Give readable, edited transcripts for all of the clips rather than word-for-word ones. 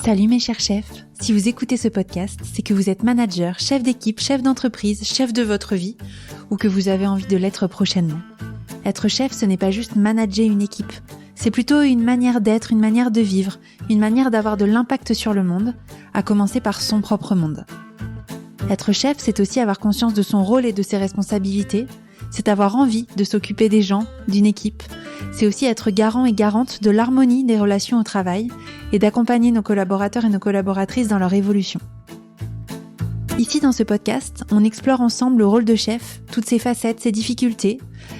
Salut mes chers chefs, si vous écoutez ce podcast, c'est que vous êtes manager, chef d'équipe, chef d'entreprise, chef de votre vie, ou que vous avez envie de l'être prochainement. Être chef, ce n'est pas juste manager une équipe, c'est plutôt une manière d'être, une manière de vivre, une manière d'avoir de l'impact sur le monde, à commencer par son propre monde. Être chef, c'est aussi avoir conscience de son rôle et de ses responsabilités, c'est avoir envie de s'occuper des gens, d'une équipe. C'est aussi être garant et garante de l'harmonie des relations au travail et d'accompagner nos collaborateurs et nos collaboratrices dans leur évolution. Ici, dans ce podcast, on explore ensemble le rôle de chef, toutes ses facettes, ses difficultés,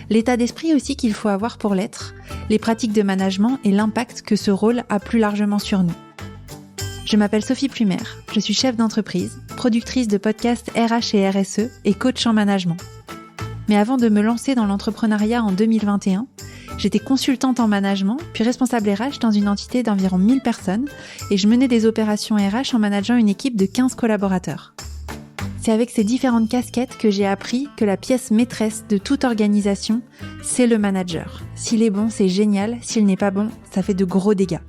l'état d'esprit aussi qu'il faut avoir pour l'être, les pratiques de management et l'impact que ce rôle a plus largement sur nous. Je m'appelle Sophie Plumer, je suis chef d'entreprise, productrice de podcasts RH et RSE et coach en management. Mais avant de me lancer dans l'entrepreneuriat en 2021, j'étais consultante en management, puis responsable RH dans une entité d'environ 1000 personnes et je menais des opérations RH en manageant une équipe de 15 collaborateurs. C'est avec ces différentes casquettes que j'ai appris que la pièce maîtresse de toute organisation, c'est le manager. S'il est bon, c'est génial, s'il n'est pas bon, ça fait de gros dégâts.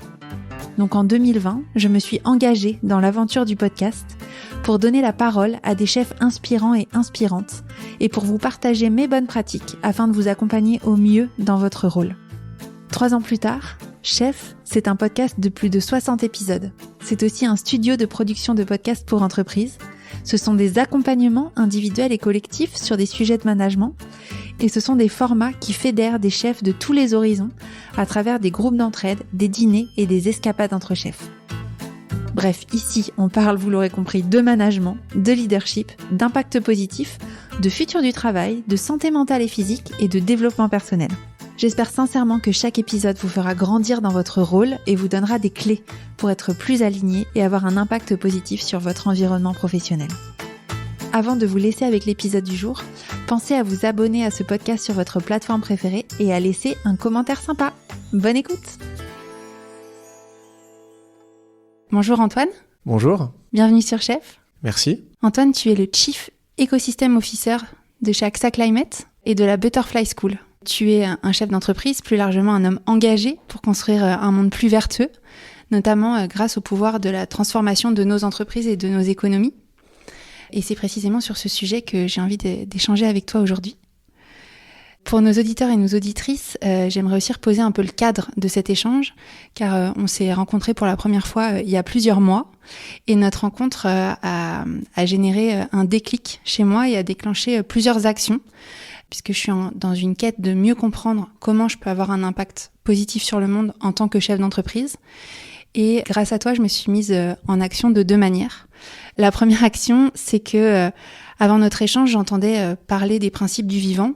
Donc en 2020, je me suis engagée dans l'aventure du podcast pour donner la parole à des chefs inspirants et inspirantes et pour vous partager mes bonnes pratiques afin de vous accompagner au mieux dans votre rôle. 3 ans plus tard, Chef, c'est un podcast de plus de 60 épisodes. C'est aussi un studio de production de podcasts pour entreprises. Ce sont des accompagnements individuels et collectifs sur des sujets de management et ce sont des formats qui fédèrent des chefs de tous les horizons à travers des groupes d'entraide, des dîners et des escapades entre chefs. Bref, ici, on parle, vous l'aurez compris, de management, de leadership, d'impact positif, de futur du travail, de santé mentale et physique et de développement personnel. J'espère sincèrement que chaque épisode vous fera grandir dans votre rôle et vous donnera des clés pour être plus aligné et avoir un impact positif sur votre environnement professionnel. Avant de vous laisser avec l'épisode du jour, pensez à vous abonner à ce podcast sur votre plateforme préférée et à laisser un commentaire sympa. Bonne écoute! Bonjour Antoine. Bonjour. Bienvenue sur Chef. Merci. Antoine, tu es le Chief Ecosystem Officer de chez AXA Climate et de la Butterfly School. Tu es un chef d'entreprise, plus largement un homme engagé pour construire un monde plus vertueux, notamment grâce au pouvoir de la transformation de nos entreprises et de nos économies. Et c'est précisément sur ce sujet que j'ai envie d'échanger avec toi aujourd'hui. Pour nos auditeurs et nos auditrices, j'aimerais aussi reposer un peu le cadre de cet échange, car on s'est rencontrés pour la première fois il y a plusieurs mois, et notre rencontre a généré un déclic chez moi et a déclenché plusieurs actions, puisque je suis dans une quête de mieux comprendre comment je peux avoir un impact positif sur le monde en tant que chef d'entreprise. Et grâce à toi, je me suis mise en action de 2 manières. La première action, c'est que avant notre échange, j'entendais parler des principes du vivant,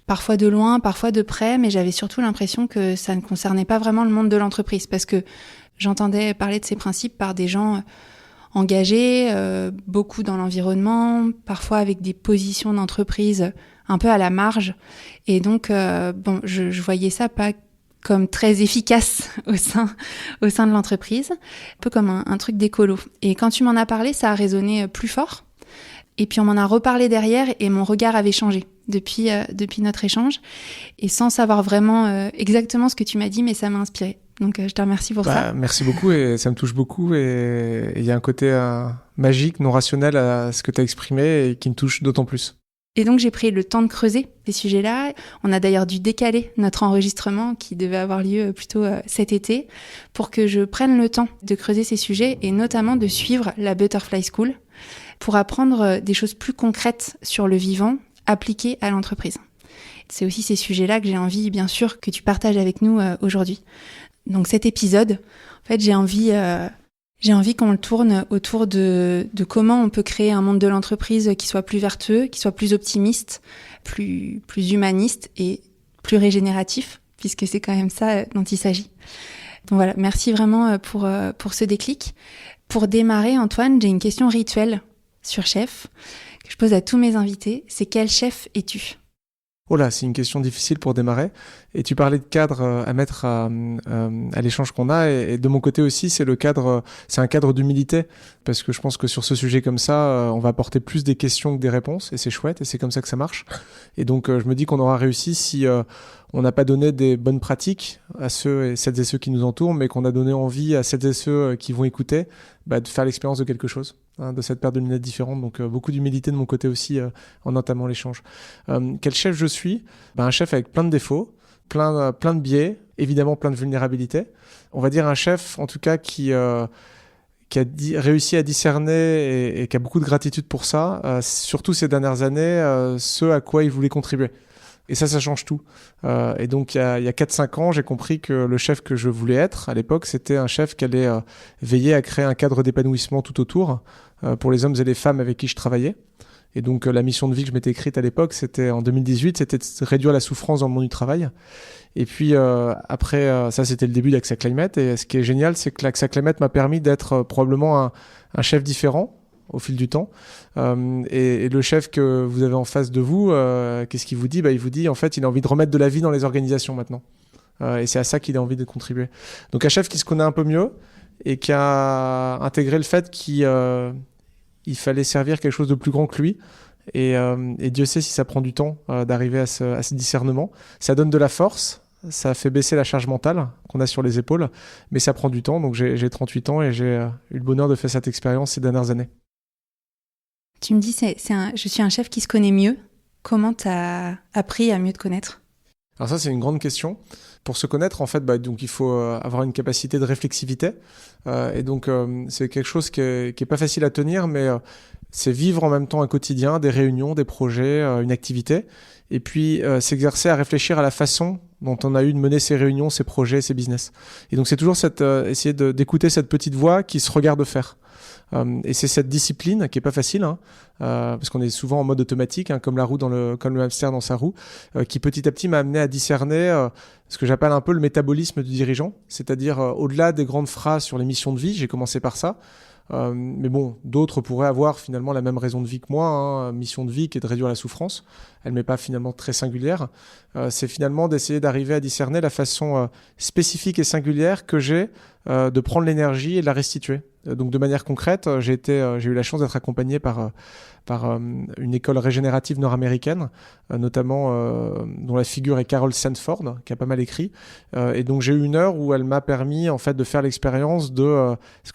parfois de loin, parfois de près, mais j'avais surtout l'impression que ça ne concernait pas vraiment le monde de l'entreprise, parce que j'entendais parler de ces principes par des gens engagés, beaucoup dans l'environnement, parfois avec des positions d'entreprise un peu à la marge. Et donc, je voyais ça pas comme très efficace au sein de l'entreprise, un peu comme un truc d'écolo. Et quand tu m'en as parlé, ça a résonné plus fort. Et puis on m'en a reparlé derrière et mon regard avait changé depuis notre échange. Et sans savoir vraiment exactement ce que tu m'as dit, mais ça m'a inspiré. Donc je te remercie pour ça. Merci beaucoup et ça me touche beaucoup. Et il y a un côté magique, non rationnel à ce que tu as exprimé et qui me touche d'autant plus. Et donc j'ai pris le temps de creuser ces sujets-là. On a d'ailleurs dû décaler notre enregistrement qui devait avoir lieu plutôt cet été pour que je prenne le temps de creuser ces sujets et notamment de suivre la Butterfly School pour apprendre des choses plus concrètes sur le vivant appliquées à l'entreprise. C'est aussi ces sujets-là que j'ai envie, bien sûr, que tu partages avec nous aujourd'hui. Donc cet épisode, en fait, j'ai envie qu'on le tourne autour de comment on peut créer un monde de l'entreprise qui soit plus vertueux, qui soit plus optimiste, plus humaniste et plus régénératif, puisque c'est quand même ça dont il s'agit. Donc voilà, merci vraiment pour ce déclic. Pour démarrer, Antoine, j'ai une question rituelle sur Chef que je pose à tous mes invités. C'est quel chef es-tu ? Oh là, c'est une question difficile pour démarrer. Et tu parlais de cadre à mettre à l'échange qu'on a. Et de mon côté aussi, c'est un cadre d'humilité. Parce que je pense que sur ce sujet comme ça, on va apporter plus des questions que des réponses. Et c'est chouette. Et c'est comme ça que ça marche. Et donc, je me dis qu'on aura réussi si on n'a pas donné des bonnes pratiques à celles et ceux qui nous entourent, mais qu'on a donné envie à celles et ceux qui vont écouter de faire l'expérience de quelque chose, de cette paire de lunettes différentes. Donc, beaucoup d'humilité de mon côté aussi en entamant l'échange. Quel chef je suis ? Un chef avec plein de défauts, plein de biais, évidemment plein de vulnérabilités. On va dire un chef, en tout cas, qui a réussi à discerner et qui a beaucoup de gratitude pour ça, surtout ces dernières années, ce à quoi il voulait contribuer. Et ça change tout. Et donc, il y a 4-5 ans, j'ai compris que le chef que je voulais être, à l'époque, c'était un chef qui allait veiller à créer un cadre d'épanouissement tout autour pour les hommes et les femmes avec qui je travaillais. Et donc, la mission de vie que je m'étais écrite à l'époque, c'était en 2018, c'était de réduire la souffrance dans le monde du travail. Et puis, après, ça, c'était le début d'AXA Climate. Et ce qui est génial, c'est que l'AXA Climate m'a permis d'être probablement un chef différent au fil du temps. Et le chef que vous avez en face de vous, qu'est-ce qu'il vous dit ? Il vous dit, en fait, il a envie de remettre de la vie dans les organisations maintenant. Et c'est à ça qu'il a envie de contribuer. Donc, un chef qui se connaît un peu mieux et qui a intégré le fait qu'il fallait servir quelque chose de plus grand que lui. Et Dieu sait si ça prend du temps d'arriver à ce discernement. Ça donne de la force, ça fait baisser la charge mentale qu'on a sur les épaules, mais ça prend du temps. Donc j'ai 38 ans et j'ai eu le bonheur de faire cette expérience ces dernières années. Tu me dis, je suis un chef qui se connaît mieux. Comment tu as appris à mieux te connaître ? Alors ça, c'est une grande question. Pour se connaître, en fait, donc il faut avoir une capacité de réflexivité. Et donc, c'est quelque chose qui est pas facile à tenir, mais c'est vivre en même temps un quotidien, des réunions, des projets, une activité. Et puis, s'exercer à réfléchir à la façon dont on a eu de mener ces réunions, ces projets, ces business. Et donc, c'est toujours essayer d'écouter cette petite voix qui se regarde faire. Et c'est cette discipline qui est pas facile, parce qu'on est souvent en mode automatique, comme comme le hamster dans sa roue, qui petit à petit m'a amené à discerner ce que j'appelle un peu le métabolisme du dirigeant, c'est-à-dire au-delà des grandes phrases sur les missions de vie, j'ai commencé par ça. Mais bon, d'autres pourraient avoir finalement la même raison de vie que moi, mission de vie qui est de réduire la souffrance. Elle m'est pas finalement très singulière. C'est finalement d'essayer d'arriver à discerner la façon spécifique et singulière que j'ai de prendre l'énergie et de la restituer. Donc de manière concrète, j'ai eu la chance d'être accompagné par une école régénérative nord-américaine, notamment dont la figure est Carol Sanford, qui a pas mal écrit. Et donc j'ai eu une heure où elle m'a permis en fait de faire l'expérience de ce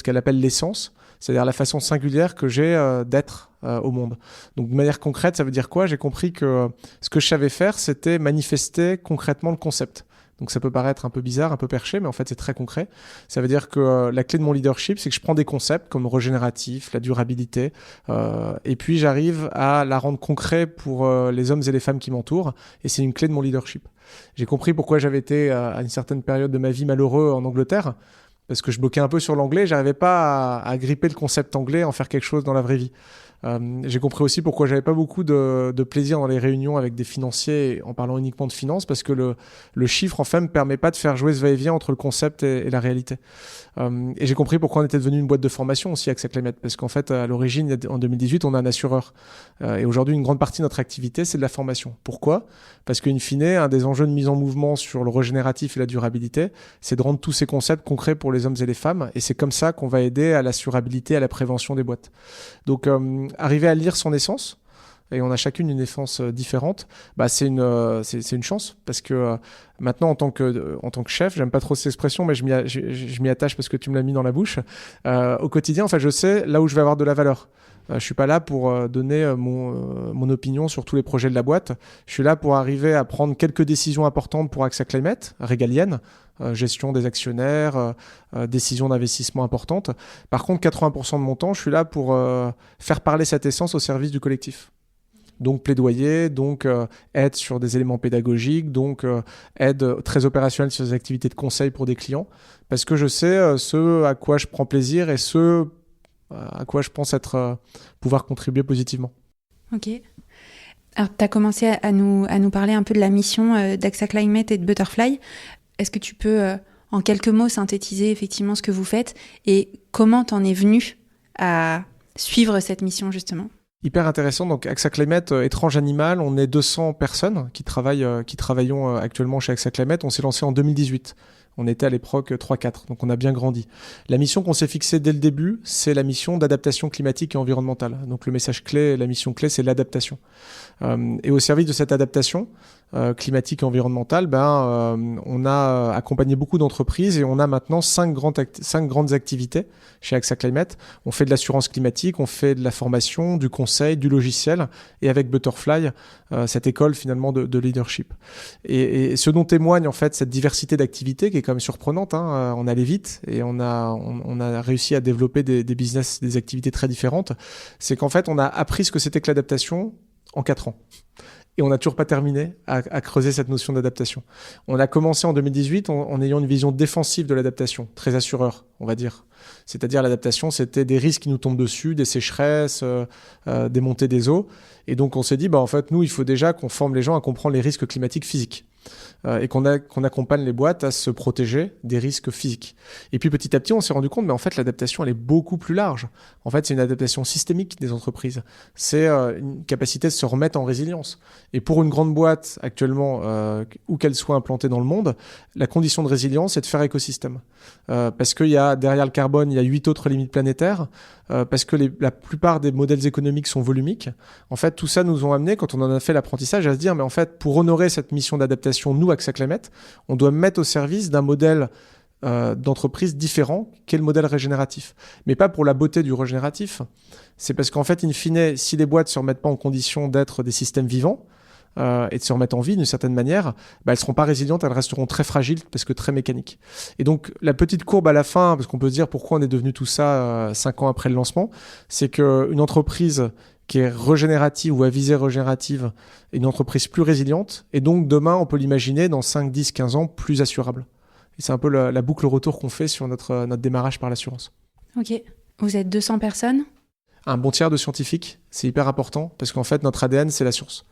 qu'elle appelle l'essence, c'est-à-dire la façon singulière que j'ai d'être au monde. Donc de manière concrète, ça veut dire quoi ? J'ai compris que ce que je savais faire, c'était manifester concrètement le concept. Donc ça peut paraître un peu bizarre, un peu perché, mais en fait c'est très concret. Ça veut dire que la clé de mon leadership, c'est que je prends des concepts comme régénératif, la durabilité, et puis j'arrive à la rendre concret pour les hommes et les femmes qui m'entourent, et c'est une clé de mon leadership. J'ai compris pourquoi j'avais été à une certaine période de ma vie malheureux en Angleterre, parce que je bloquais un peu sur l'anglais, j'arrivais pas à gripper le concept anglais, en faire quelque chose dans la vraie vie. J'ai compris aussi pourquoi j'avais pas beaucoup de plaisir dans les réunions avec des financiers en parlant uniquement de finance, parce que le chiffre en fait me permet pas de faire jouer ce va-et-vient entre le concept et la réalité. Et j'ai compris pourquoi on était devenu une boîte de formation aussi avec AXA Climate, parce qu'en fait à l'origine en 2018 on est un assureur et aujourd'hui une grande partie de notre activité c'est de la formation. Pourquoi ? Parce qu'in fine un des enjeux de mise en mouvement sur le régénératif et la durabilité c'est de rendre tous ces concepts concrets pour les hommes et les femmes, et c'est comme ça qu'on va aider à l'assurabilité, à la prévention des boîtes. Donc arriver à lire son essence, et on a chacune une essence différente, c'est une chance, parce que maintenant en tant que chef, j'aime pas trop cette expression, mais je m'y attache parce que tu me l'as mis dans la bouche. Au quotidien, en fait, je sais là où je vais avoir de la valeur. Je suis pas là pour donner mon opinion sur tous les projets de la boîte. Je suis là pour arriver à prendre quelques décisions importantes pour AXA Climate, régaliennes, gestion des actionnaires, décisions d'investissement importantes. Par contre, 80% de mon temps, je suis là pour faire parler cette essence au service du collectif. Donc plaidoyer, donc aide sur des éléments pédagogiques, donc aide très opérationnelle sur des activités de conseil pour des clients, parce que je sais ce à quoi je prends plaisir et ce à quoi je pense pouvoir contribuer positivement. Ok. Alors, tu as commencé à nous parler un peu de la mission d'AXA Climate et de Butterfly. Est-ce que tu peux, en quelques mots, synthétiser effectivement ce que vous faites et comment t'en es venu à suivre cette mission, justement ? Hyper intéressant. Donc, AXA Climate, étrange animal. On est 200 personnes qui travaillons actuellement chez AXA Climate. On s'est lancé en 2018. On était à l'époque 3-4, donc on a bien grandi. La mission qu'on s'est fixée dès le début, c'est la mission d'adaptation climatique et environnementale. Donc le message clé, la mission clé, c'est l'adaptation. Et au service de cette adaptation climatique et environnementale, on a accompagné beaucoup d'entreprises et on a maintenant 5 grandes activités chez AXA Climate. On fait de l'assurance climatique, on fait de la formation, du conseil, du logiciel et avec Butterfly, cette école finalement de leadership. Et ce dont témoigne en fait cette diversité d'activités qui est quand même surprenante, hein. On allait vite et on a réussi à développer des business, des activités très différentes. C'est qu'en fait on a appris ce que c'était que l'adaptation en 4 ans. Et on n'a toujours pas terminé à creuser cette notion d'adaptation. On a commencé en 2018 en ayant une vision défensive de l'adaptation, très assureur, on va dire. C'est-à-dire l'adaptation, c'était des risques qui nous tombent dessus, des sécheresses, des montées des eaux. Et donc on s'est dit, en fait, nous, il faut déjà qu'on forme les gens à comprendre les risques climatiques physiques. Et qu'on accompagne les boîtes à se protéger des risques physiques. Et puis petit à petit, on s'est rendu compte, mais en fait, l'adaptation, elle est beaucoup plus large. En fait, c'est une adaptation systémique des entreprises. C'est une capacité de se remettre en résilience. Et pour une grande boîte, actuellement, où qu'elle soit implantée dans le monde, la condition de résilience, c'est de faire écosystème. Parce qu'il y a, derrière le carbone, il y a 8 autres limites planétaires, parce que la plupart des modèles économiques sont volumiques. En fait, tout ça nous ont amené, quand on en a fait l'apprentissage, à se dire, mais en fait, pour honorer cette mission d'adaptation, nous, AXA Climate, on doit mettre au service d'un modèle d'entreprise différent qu'est le modèle régénératif. Mais pas pour la beauté du régénératif. C'est parce qu'en fait, in fine, si les boîtes ne se remettent pas en condition d'être des systèmes vivants et de se remettre en vie d'une certaine manière, elles ne seront pas résilientes, elles resteront très fragiles parce que très mécaniques. Et donc, la petite courbe à la fin, parce qu'on peut se dire pourquoi on est devenu tout ça 5 ans après le lancement, c'est qu'une entreprise qui est régénérative ou à visée régénérative, est une entreprise plus résiliente. Et donc, demain, on peut l'imaginer dans 5, 10, 15 ans, plus assurable. Et c'est un peu la boucle retour qu'on fait sur notre démarrage par l'assurance. Ok. Vous êtes 200 personnes ? Un bon tiers de scientifiques, c'est hyper important, parce qu'en fait, notre ADN, c'est la science.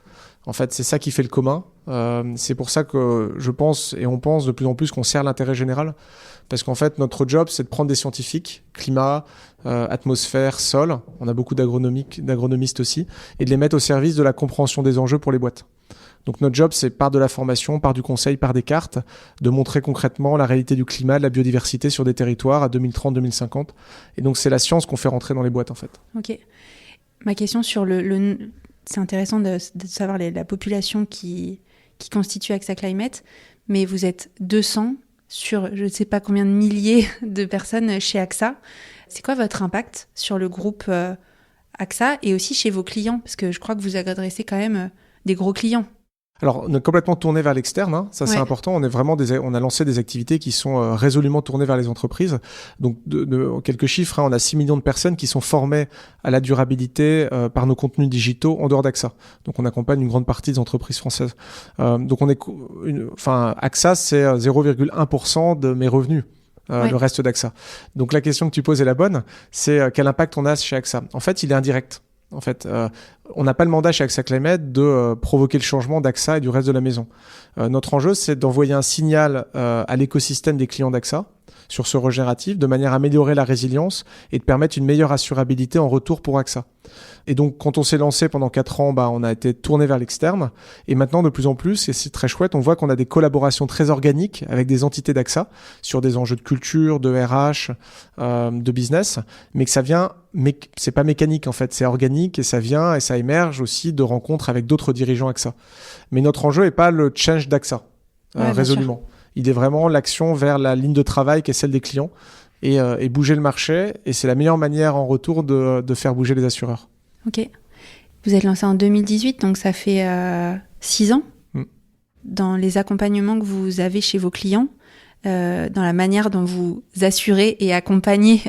En fait, c'est ça qui fait le commun. C'est pour ça que je pense, et on pense de plus en plus qu'on sert l'intérêt général. Parce qu'en fait, notre job, c'est de prendre des scientifiques, climat, atmosphère, sol, on a beaucoup d'agronomistes aussi, et de les mettre au service de la compréhension des enjeux pour les boîtes. Donc notre job, c'est par de la formation, par du conseil, par des cartes, de montrer concrètement la réalité du climat, de la biodiversité sur des territoires à 2030-2050. Et donc c'est la science qu'on fait rentrer dans les boîtes en fait. Ok. Ma question sur c'est intéressant de savoir la population qui constitue AXA Climate, mais vous êtes 200 sur je ne sais pas combien de milliers de personnes chez AXA. C'est quoi votre impact sur le groupe AXA et aussi chez vos clients ? Parce que je crois que vous adressez quand même des gros clients. Alors, on est complètement tourné vers l'externe, hein. Ça c'est important. On a lancé des activités qui sont résolument tournées vers les entreprises. Donc, quelques chiffres, hein. On a 6 millions de personnes qui sont formées à la durabilité par nos contenus digitaux en dehors d'AXA. Donc, on accompagne une grande partie des entreprises françaises. Donc, AXA, c'est 0,1% de mes revenus. Le reste d'AXA. Donc, la question que tu poses est la bonne. C'est quel impact on a chez AXA ? En fait, il est indirect. En fait, on n'a pas le mandat chez AXA Climate de provoquer le changement d'AXA et du reste de la maison. Notre enjeu, c'est d'envoyer un signal à l'écosystème des clients d'AXA sur ce régénératif, de manière à améliorer la résilience et de permettre une meilleure assurabilité en retour pour AXA. Et donc, quand on s'est lancé pendant 4 ans, on a été tourné vers l'externe. Et maintenant, de plus en plus, et c'est très chouette, on voit qu'on a des collaborations très organiques avec des entités d'AXA sur des enjeux de culture, de RH, de business, mais que ça vient, mais c'est pas mécanique en fait, c'est organique et ça vient et ça émerge aussi de rencontres avec d'autres dirigeants AXA. Mais notre enjeu est pas le change d'AXA, résolument. Il est vraiment l'action vers la ligne de travail qui est celle des clients et bouger le marché. Et c'est la meilleure manière en retour de faire bouger les assureurs. Ok. Vous êtes lancé en 2018, donc ça fait 6 ans. Dans les accompagnements que vous avez chez vos clients, dans la manière dont vous assurez et accompagnez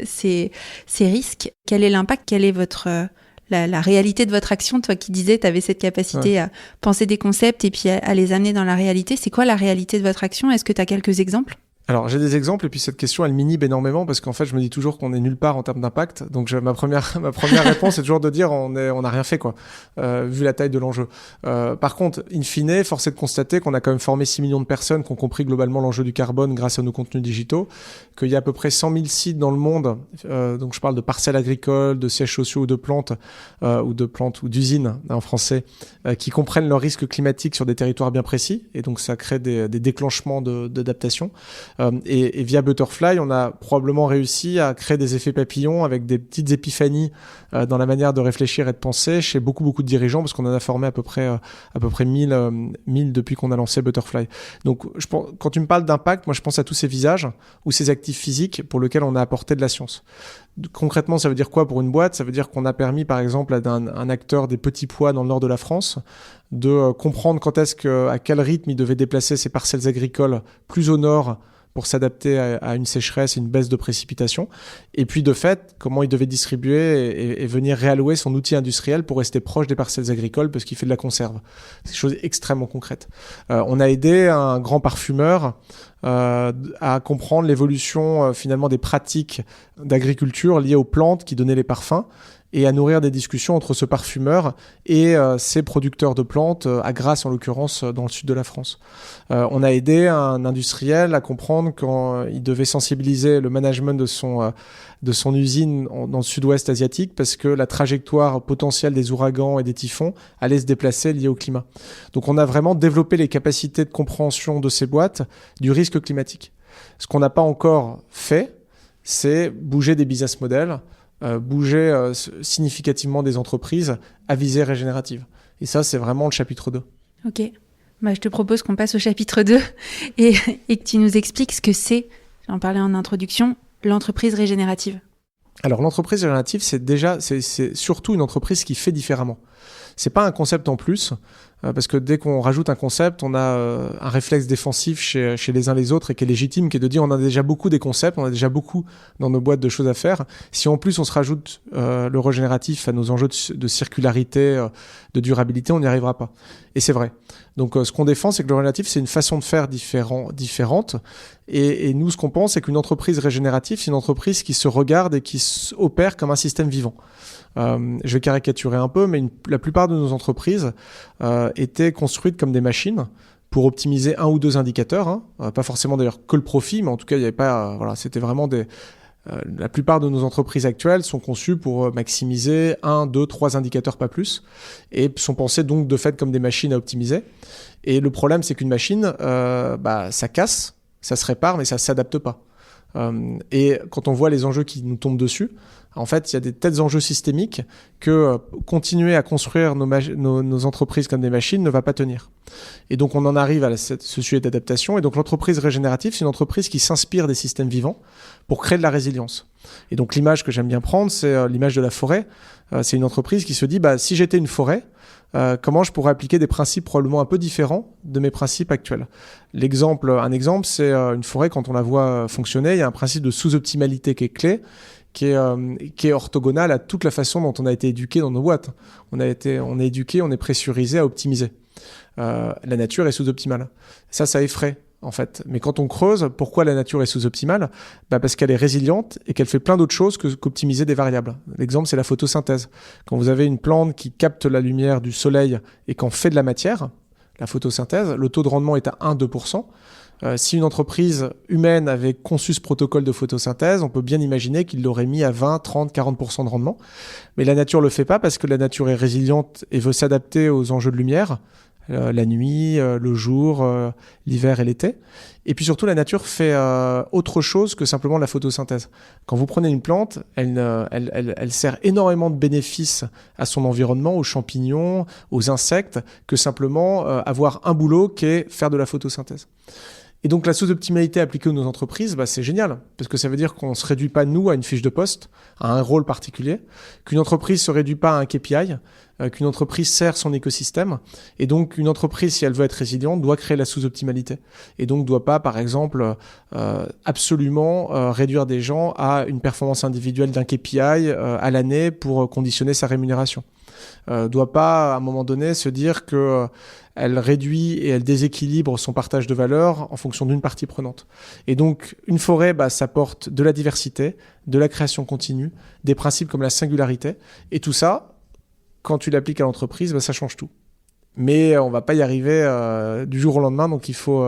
ces risques, quel est l'impact ? Quelle est la réalité de votre action ? Toi qui disais, tu avais cette capacité à penser des concepts et puis à les amener dans la réalité. C'est quoi la réalité de votre action ? Est-ce que tu as quelques exemples ? Alors, j'ai des exemples, et puis cette question, elle m'inhibe énormément, parce qu'en fait, je me dis toujours qu'on est nulle part en termes d'impact. Donc, ma première réponse est toujours de dire on n'a rien fait, quoi, vu la taille de l'enjeu. Par contre, in fine, force est de constater qu'on a quand même formé 6 millions de personnes qui ont compris globalement l'enjeu du carbone grâce à nos contenus digitaux, qu'il y a à peu près 100 000 sites dans le monde, donc je parle de parcelles agricoles, de sièges sociaux ou de plantes, ou d'usines, en français, qui comprennent leurs risques climatiques sur des territoires bien précis, et donc ça crée des déclenchements d'adaptation. Et via Butterfly, on a probablement réussi à créer des effets papillons avec des petites épiphanies dans la manière de réfléchir et de penser chez beaucoup de dirigeants, parce qu'on en a formé à peu près 1000 depuis qu'on a lancé Butterfly. Donc, quand tu me parles d'impact, moi je pense à tous ces visages ou ces actifs physiques pour lesquels on a apporté de la science. Concrètement, ça veut dire quoi pour une boîte ? Ça veut dire qu'on a permis, par exemple, à un acteur des petits pois dans le nord de la France de comprendre à quel rythme il devait déplacer ses parcelles agricoles plus au nord pour s'adapter à une sécheresse et une baisse de précipitations. Et puis, de fait, comment il devait distribuer et venir réallouer son outil industriel pour rester proche des parcelles agricoles parce qu'il fait de la conserve. C'est des choses extrêmement concrètes. On a aidé un grand parfumeur à comprendre l'évolution finalement des pratiques d'agriculture liées aux plantes qui donnaient les parfums, et à nourrir des discussions entre ce parfumeur et ses producteurs de plantes, à Grasse en l'occurrence, dans le sud de la France. On a aidé un industriel à comprendre quand il devait sensibiliser le management de son usine dans le sud-ouest asiatique, parce que la trajectoire potentielle des ouragans et des typhons allait se déplacer liée au climat. Donc on a vraiment développé les capacités de compréhension de ces boîtes du risque climatique. Ce qu'on n'a pas encore fait, c'est bouger des business models, bouger significativement des entreprises à visée régénérative. Et ça, c'est vraiment le chapitre 2. Ok. Je te propose qu'on passe au chapitre 2 et que tu nous expliques ce que c'est, j'en parlais en introduction, l'entreprise régénérative. Alors, l'entreprise régénérative, c'est surtout une entreprise qui fait différemment. C'est pas un concept en plus, parce que dès qu'on rajoute un concept, on a un réflexe défensif chez les uns les autres, et qui est légitime, qui est de dire on a déjà beaucoup des concepts, on a déjà beaucoup dans nos boîtes de choses à faire. Si en plus on se rajoute le régénératif à nos enjeux de circularité, de durabilité, on n'y arrivera pas. Et c'est vrai. Donc ce qu'on défend, c'est que le régénératif, c'est une façon de faire différente. Et nous, ce qu'on pense, c'est qu'une entreprise régénérative, c'est une entreprise qui se regarde et qui opère comme un système vivant. Je vais caricaturer un peu, mais la plupart de nos entreprises étaient construites comme des machines pour optimiser un ou deux indicateurs, pas forcément d'ailleurs que le profit, mais en tout cas il y avait pas, c'était vraiment la plupart de nos entreprises actuelles sont conçues pour maximiser 1, 2, 3 indicateurs, pas plus, et sont pensées donc de fait comme des machines à optimiser. Et le problème, c'est qu'une machine, ça casse, ça se répare, mais ça s'adapte pas. Et quand on voit les enjeux qui nous tombent dessus, en fait, il y a des tels enjeux systémiques que continuer à construire nos entreprises comme des machines ne va pas tenir. Et donc, on en arrive à ce sujet d'adaptation. Et donc, l'entreprise régénérative, c'est une entreprise qui s'inspire des systèmes vivants pour créer de la résilience. Et donc, l'image que j'aime bien prendre, c'est l'image de la forêt. C'est une entreprise qui se dit, si j'étais une forêt, comment je pourrais appliquer des principes probablement un peu différents de mes principes actuels. Un exemple, c'est une forêt, quand on la voit fonctionner, il y a un principe de sous-optimalité qui est clé, qui est orthogonal à toute la façon dont on a été éduqué dans nos boîtes. On est éduqué, on est pressurisé à optimiser. La nature est sous-optimale. Ça effraie, en fait. Mais quand on creuse, pourquoi la nature est sous-optimale ? Parce qu'elle est résiliente et qu'elle fait plein d'autres choses qu'optimiser des variables. L'exemple, c'est la photosynthèse. Quand vous avez une plante qui capte la lumière du soleil et qu'en fait de la matière, la photosynthèse, le taux de rendement est à 1-2%. Si une entreprise humaine avait conçu ce protocole de photosynthèse, on peut bien imaginer qu'il l'aurait mis à 20, 30, 40% de rendement. Mais la nature le fait pas parce que la nature est résiliente et veut s'adapter aux enjeux de lumière, la nuit, le jour, l'hiver et l'été. Et puis surtout, la nature fait autre chose que simplement la photosynthèse. Quand vous prenez une plante, elle sert énormément de bénéfices à son environnement, aux champignons, aux insectes, que simplement avoir un boulot qui est faire de la photosynthèse. Et donc la sous-optimalité appliquée aux nos entreprises, c'est génial, parce que ça veut dire qu'on ne se réduit pas, nous, à une fiche de poste, à un rôle particulier, qu'une entreprise ne se réduit pas à un KPI, qu'une entreprise sert son écosystème. Et donc, une entreprise, si elle veut être résiliente, doit créer la sous-optimalité. Et donc, doit pas, par exemple, absolument réduire des gens à une performance individuelle d'un KPI à l'année pour conditionner sa rémunération. Doit pas, à un moment donné, se dire que elle réduit et elle déséquilibre son partage de valeur en fonction d'une partie prenante. Et donc, une forêt, ça porte de la diversité, de la création continue, des principes comme la singularité. Et tout ça, quand tu l'appliques à l'entreprise, ça change tout. Mais on va pas y arriver du jour au lendemain, donc il faut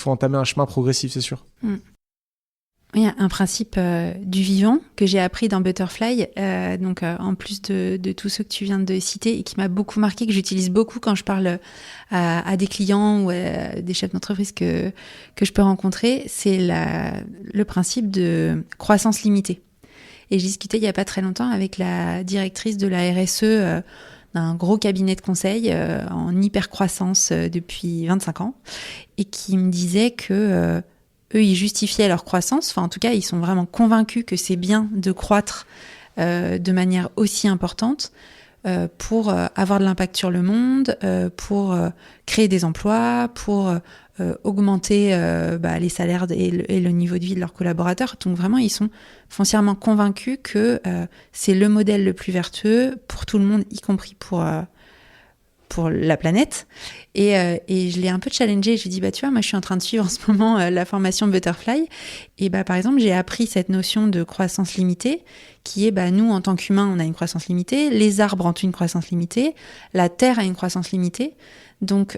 entamer un chemin progressif, c'est sûr. Il y a un principe du vivant que j'ai appris dans Butterfly, en plus de tous ceux que tu viens de citer et qui m'a beaucoup marqué, que j'utilise beaucoup quand je parle à des clients ou à des chefs d'entreprise que je peux rencontrer, c'est le principe de croissance limitée. Et j'ai discuté il n'y a pas très longtemps avec la directrice de la RSE d'un gros cabinet de conseil en hyper-croissance depuis 25 ans et qui me disait que eux, ils justifiaient leur croissance. Enfin, en tout cas, ils sont vraiment convaincus que c'est bien de croître de manière aussi importante pour avoir de l'impact sur le monde, pour créer des emplois, pour augmenter les salaires et le niveau de vie de leurs collaborateurs. Donc vraiment, ils sont foncièrement convaincus que c'est le modèle le plus vertueux pour tout le monde, y compris pour la planète. Et je l'ai un peu challengé. Je lui ai dit, tu vois, moi, je suis en train de suivre en ce moment la formation Butterfly. Et par exemple, j'ai appris cette notion de croissance limitée qui est, nous, en tant qu'humains, on a une croissance limitée. Les arbres ont une croissance limitée. La terre a une croissance limitée. Donc,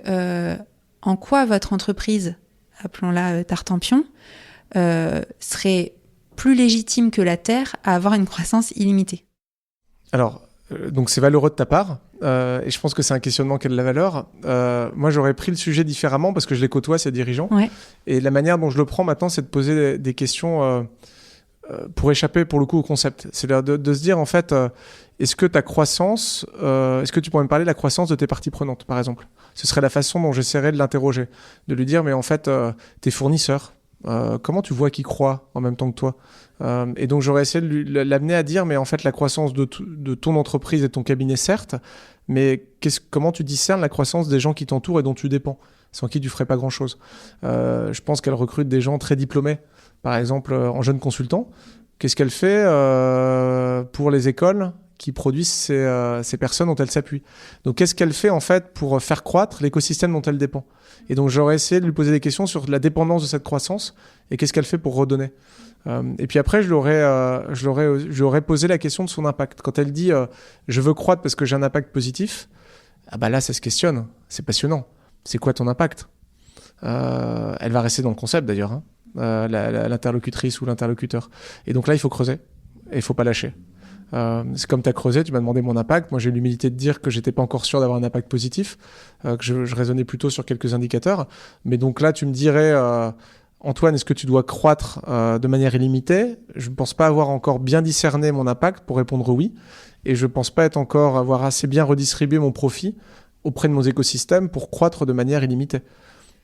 en quoi votre entreprise, appelons-la Tartampion, serait plus légitime que la terre à avoir une croissance illimitée? Alors, donc c'est valeureux de ta part, et je pense que c'est un questionnement qui a de la valeur. Moi, j'aurais pris le sujet différemment parce que je les côtoie, ces dirigeants. Ouais. Et la manière dont je le prends maintenant, c'est de poser des questions pour échapper, pour le coup, au concept. C'est-à-dire de se dire, en fait, est-ce que ta croissance, est-ce que tu pourrais me parler de la croissance de tes parties prenantes, par exemple? Ce serait la façon dont j'essaierais de l'interroger, de lui dire, mais en fait, tes fournisseurs, comment tu vois qu'ils croient en même temps que toi? Et donc j'aurais essayé de l'amener à dire, mais en fait la croissance de ton entreprise et de ton cabinet, certes, mais comment tu discernes la croissance des gens qui t'entourent et dont tu dépends, sans qui tu ferais pas grand-chose? Je pense qu'elle recrute des gens très diplômés, par exemple en jeunes consultants. Qu'est-ce qu'elle fait pour les écoles qui produisent ces personnes dont elle s'appuie? Donc qu'est-ce qu'elle fait en fait pour faire croître l'écosystème dont elle dépend? Et donc j'aurais essayé de lui poser des questions sur la dépendance de cette croissance et qu'est-ce qu'elle fait pour redonner. Et puis après, je lui aurais posé la question de son impact. Quand elle dit je veux croître parce que j'ai un impact positif, là ça se questionne, c'est passionnant. C'est quoi ton impact? Elle va rester dans le concept d'ailleurs, hein, l'interlocutrice ou l'interlocuteur. Et donc là, il faut creuser et il faut pas lâcher. C'est comme tu as creusé, tu m'as demandé mon impact. Moi, j'ai eu l'humilité de dire que j'étais pas encore sûr d'avoir un impact positif, que je raisonnais plutôt sur quelques indicateurs. Mais donc là, tu me dirais, Antoine, est-ce que tu dois croître de manière illimitée? Je ne pense pas avoir encore bien discerné mon impact pour répondre oui. Et je ne pense pas avoir assez bien redistribué mon profit auprès de mon écosystème pour croître de manière illimitée.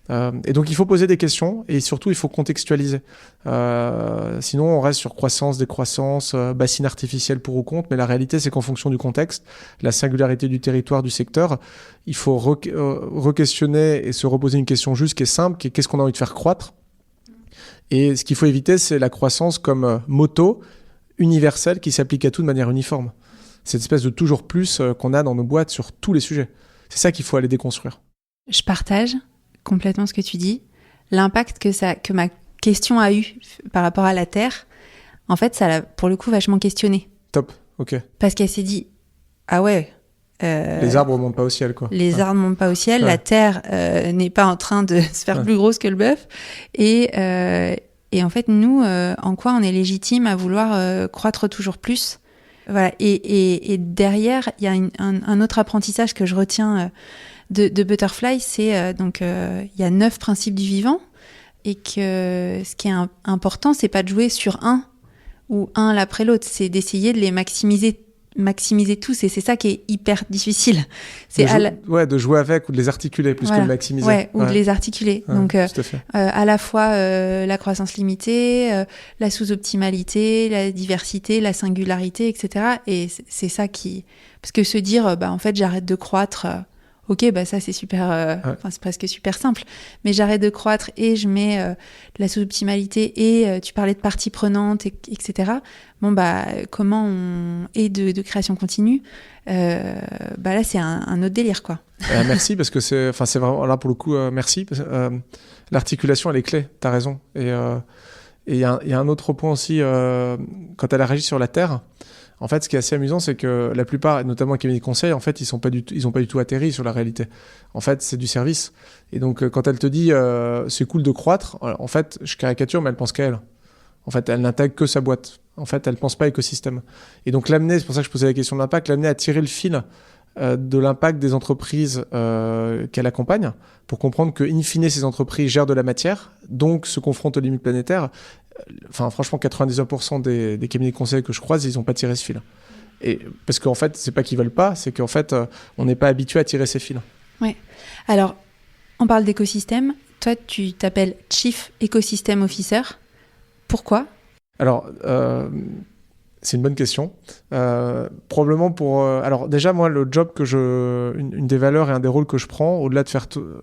Et donc il faut poser des questions et surtout il faut contextualiser. Sinon on reste sur croissance, décroissance, bassine artificielle pour ou contre, mais la réalité c'est qu'en fonction du contexte, la singularité du territoire, du secteur, il faut re-questionner et se reposer une question juste qui est simple, qui est qu'est-ce qu'on a envie de faire croître. Et ce qu'il faut éviter, c'est la croissance comme moto universelle qui s'applique à tout de manière uniforme. Cette espèce de toujours plus qu'on a dans nos boîtes sur tous les sujets. C'est ça qu'il faut aller déconstruire. Je partage complètement ce que tu dis. L'impact que ma question a eu par rapport à la Terre, en fait, ça l'a pour le coup vachement questionné. Top, ok. Parce qu'elle s'est dit, ah ouais... les arbres ne montent pas au ciel, quoi. Les arbres ne montent pas au ciel, ouais. La Terre n'est pas en train de se faire plus grosse que le bœuf. Et en fait, nous, en quoi on est légitime à vouloir croître toujours plus? Voilà. Et derrière, il y a un autre apprentissage que je retiens de Butterfly, c'est il y a 9 principes du vivant, et que ce qui est important, c'est pas de jouer sur un ou un l'après l'autre, c'est d'essayer de les maximiser maximiser tous, et c'est ça qui est hyper difficile. C'est de jouer avec ou de les articuler plus que de maximiser. Ou de les articuler. Donc, tout à fait. À la fois la croissance limitée, la sous-optimalité, la diversité, la singularité, etc. Et c'est ça qui... Parce que se dire, en fait, j'arrête de croître... Ok, ça c'est super, c'est presque super simple. Mais j'arrête de croître et je mets la sous-optimalité et tu parlais de parties prenantes, etc. Comment on... Et de création continue, là c'est un autre délire, quoi. Merci, parce que c'est vraiment, là pour le coup, merci. L'articulation, elle est clé, t'as raison. Et il y a un autre point aussi, quand elle a réagi sur la Terre. En fait, ce qui est assez amusant, c'est que la plupart, notamment les cabinets de conseil, en fait, ils ont pas du tout atterri sur la réalité. En fait, c'est du service. Et donc, quand elle te dit c'est cool de croître, en fait, je caricature, mais elle pense qu'à elle. En fait, elle n'intègre que sa boîte. En fait, elle pense pas écosystème. Et donc, l'amener, c'est pour ça que je posais la question de l'impact, l'amener à tirer le fil de l'impact des entreprises qu'elle accompagne, pour comprendre que, in fine, ces entreprises gèrent de la matière, donc se confrontent aux limites planétaires. Enfin, franchement, 99% des cabinets de conseil que je croise, ils n'ont pas tiré ce fil. Et parce qu'en fait, c'est pas qu'ils veulent pas, c'est qu'en fait, on n'est pas habitué à tirer ces fils. Ouais. Alors, on parle d'écosystème. Toi, tu t'appelles Chief Ecosystem Officer. Pourquoi ? Alors, c'est une bonne question. Probablement pour... alors déjà, moi, le job une des valeurs et un des rôles que je prends, au-delà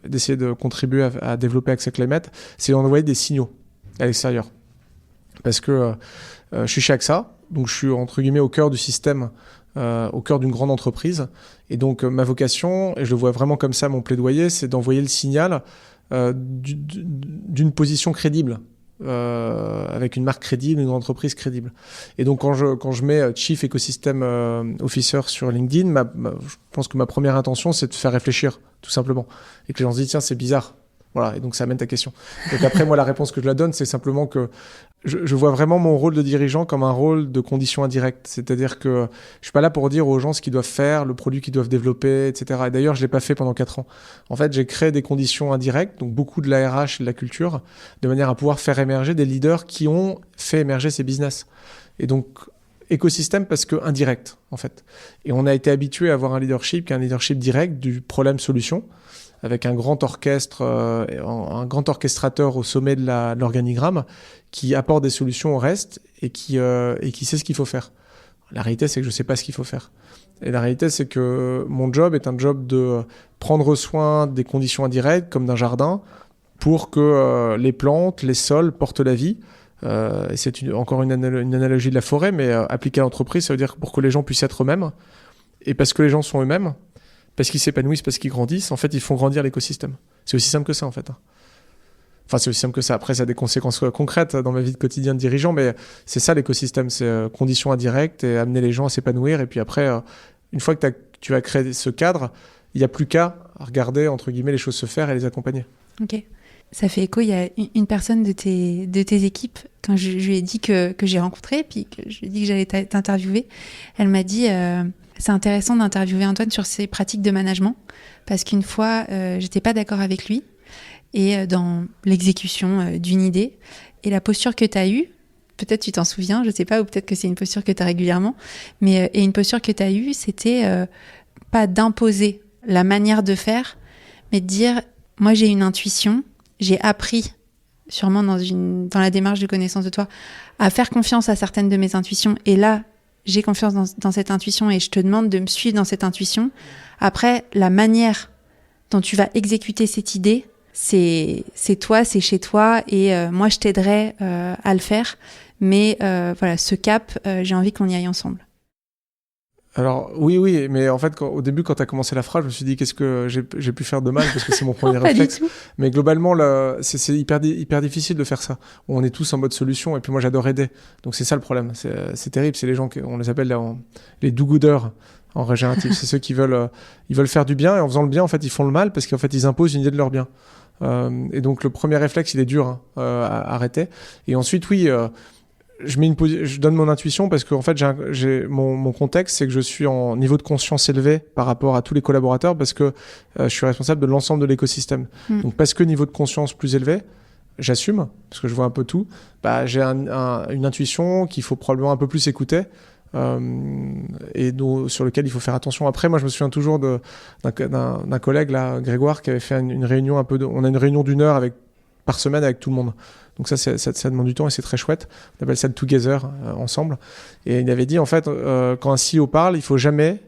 d'essayer de contribuer à développer Accès Climate, c'est d'envoyer des signaux à l'extérieur. Parce que je suis chez AXA, donc je suis entre guillemets au cœur du système, au cœur d'une grande entreprise. Et donc ma vocation, et je le vois vraiment comme ça, mon plaidoyer, c'est d'envoyer le signal d'une position crédible, avec une marque crédible, une entreprise crédible. Et donc quand je mets Chief Ecosystem Officer sur LinkedIn, je pense que ma première intention, c'est de faire réfléchir, tout simplement. Et que les gens se disent, tiens, c'est bizarre. Voilà, et donc ça amène ta question. Donc après, moi, la réponse que je la donne, c'est simplement que je vois vraiment mon rôle de dirigeant comme un rôle de condition indirecte. C'est-à-dire que je suis pas là pour dire aux gens ce qu'ils doivent faire, le produit qu'ils doivent développer, etc. Et d'ailleurs, je l'ai pas fait pendant 4 ans. En fait, j'ai créé des conditions indirectes, donc beaucoup de la RH et de la culture, de manière à pouvoir faire émerger des leaders qui ont fait émerger ces business. Et donc, écosystème parce que indirect, en fait. Et on a été habitué à avoir un leadership qui est un leadership direct du problème-solution, avec un grand orchestre, un grand orchestrateur au sommet de l'organigramme qui apporte des solutions au reste et qui sait ce qu'il faut faire. La réalité, c'est que je ne sais pas ce qu'il faut faire. Et la réalité, c'est que mon job est un job de prendre soin des conditions indirectes, comme d'un jardin, pour que les plantes, les sols portent la vie. Et c'est encore une analogie de la forêt, mais appliquée à l'entreprise, ça veut dire pour que les gens puissent être eux-mêmes. Et parce que les gens sont eux-mêmes, parce qu'ils s'épanouissent, parce qu'ils grandissent, en fait, ils font grandir l'écosystème. C'est aussi simple que ça, en fait. Enfin, c'est aussi simple que ça. Après, ça a des conséquences concrètes dans ma vie de quotidien de dirigeant, mais c'est ça l'écosystème, c'est conditions indirectes et amener les gens à s'épanouir. Et puis après, une fois que tu as créé ce cadre, il n'y a plus qu'à regarder, entre guillemets, les choses se faire et les accompagner. Ok. Ça fait écho, il y a une personne de tes équipes, quand je lui ai dit que j'ai rencontré, puis que je lui ai dit que j'allais t'interviewer, elle m'a dit... c'est intéressant d'interviewer Antoine sur ses pratiques de management, parce qu'une fois, j'étais pas d'accord avec lui, et dans l'exécution d'une idée, et la posture que tu as eue, peut-être tu t'en souviens, je sais pas, ou peut-être que c'est une posture que tu as régulièrement, mais et une posture que tu as eue, c'était pas d'imposer la manière de faire, mais de dire, moi j'ai une intuition, j'ai appris, sûrement dans la démarche de connaissance de toi, à faire confiance à certaines de mes intuitions, et là, j'ai confiance dans cette intuition et je te demande de me suivre dans cette intuition. Après, la manière dont tu vas exécuter cette idée, c'est toi, c'est chez toi et moi, je t'aiderai à le faire. Mais voilà, ce cap, j'ai envie qu'on y aille ensemble. Alors oui, mais en fait, au début, quand tu as commencé la phrase, je me suis dit qu'est-ce que j'ai pu faire de mal parce que c'est mon premier réflexe. Mais globalement, c'est hyper difficile de faire ça. On est tous en mode solution et puis moi, j'adore aider. Donc c'est ça le problème. C'est terrible. C'est les gens on les appelle les do-gooders en régénératif. C'est ceux qui veulent faire du bien et en faisant le bien, en fait, ils font le mal parce qu'en fait, ils imposent une idée de leur bien. Et donc le premier réflexe, il est dur à arrêter. Et ensuite, oui. Je donne mon intuition parce que en fait, mon contexte, c'est que je suis en niveau de conscience élevé par rapport à tous les collaborateurs parce que je suis responsable de l'ensemble de l'écosystème. Donc, parce que niveau de conscience plus élevé, j'assume, parce que je vois un peu tout, j'ai une intuition qu'il faut probablement un peu plus écouter et sur lequel il faut faire attention. Après, moi, je me souviens toujours d'un collègue, là, Grégoire, qui avait fait une réunion on a une réunion d'1 heure par semaine avec tout le monde. Donc ça demande du temps et c'est très chouette. On appelle ça le together ensemble. Et il avait dit, en fait, quand un CEO parle, il faut jamais